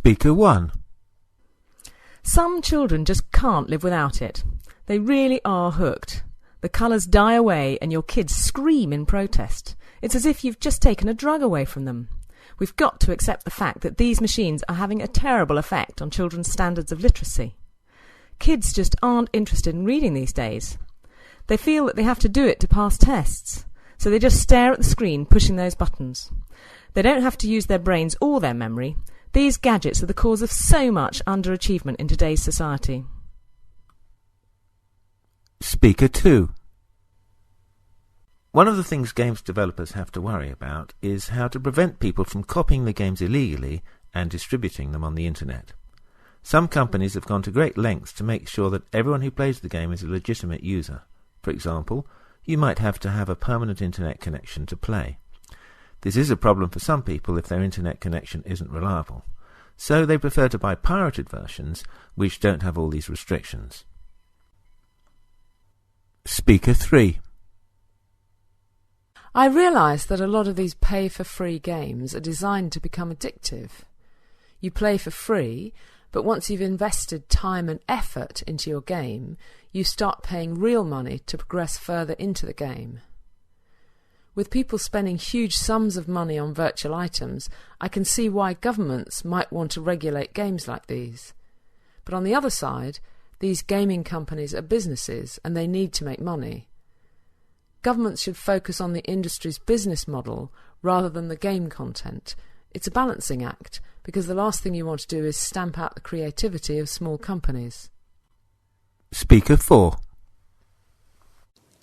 Speaker 1. Some children just can't live without it. They really are hooked. The colours die away and your kids scream in protest. It's as if you've just taken a drug away from them. We've got to accept the fact that these machines are having a terrible effect on children's standards of literacy. Kids just aren't interested in reading these days. They feel that they have to do it to pass tests, so they just stare at the screen pushing those buttons. They don't have to use their brains or their memory. These gadgets are the cause of so much underachievement in today's society. Speaker 2. One of the things games developers have to worry about is how to prevent people from copying the games illegally and distributing them on the internet. Some companies have gone to great lengths to make sure that everyone who plays the game is a legitimate user. For example, you might have to have a permanent internet connection to play. This is a problem for some people if their internet connection isn't reliable, so they prefer to buy pirated versions which don't have all these restrictions. Speaker 3. I realise that a lot of these pay-for-free games are designed to become addictive. You play for free, but once you've invested time and effort into your game, you start paying real money to progress further into the game. With people spending huge sums of money on virtual items, I can see why governments might want to regulate games like these. But on the other side, these gaming companies are businesses and they need to make money. Governments should focus on the industry's business model rather than the game content. It's a balancing act, because the last thing you want to do is stamp out the creativity of small companies. Speaker 4.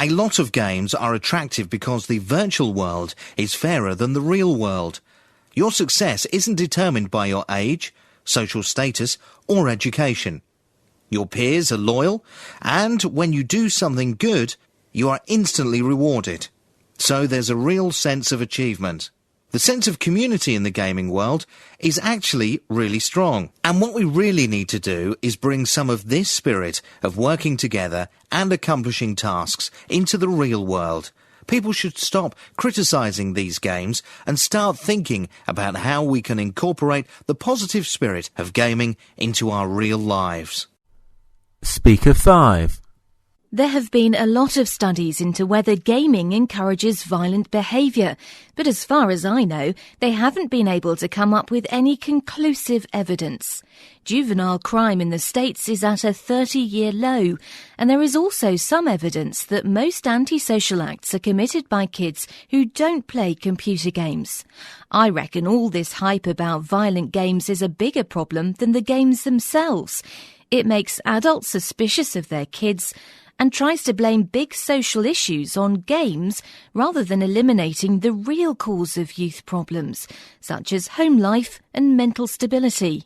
A lot of games are attractive because the virtual world is fairer than the real world. Your success isn't determined by your age, social status, or education. Your peers are loyal, and when you do something good, you are instantly rewarded. So there's a real sense of achievement. The sense of community in the gaming world is actually really strong. And what we really need to do is bring some of this spirit of working together and accomplishing tasks into the real world. People should stop criticising these games and start thinking about how we can incorporate the positive spirit of gaming into our real lives. Speaker 5. There have been a lot of studies into whether gaming encourages violent behaviour, but as far as I know, they haven't been able to come up with any conclusive evidence. Juvenile crime in the States is at a 30-year low, and there is also some evidence that most antisocial acts are committed by kids who don't play computer games. I reckon all this hype about violent games is a bigger problem than the games themselves. It makes adults suspicious of their kids and tries to blame big social issues on games rather than eliminating the real cause of youth problems, such as home life and mental stability.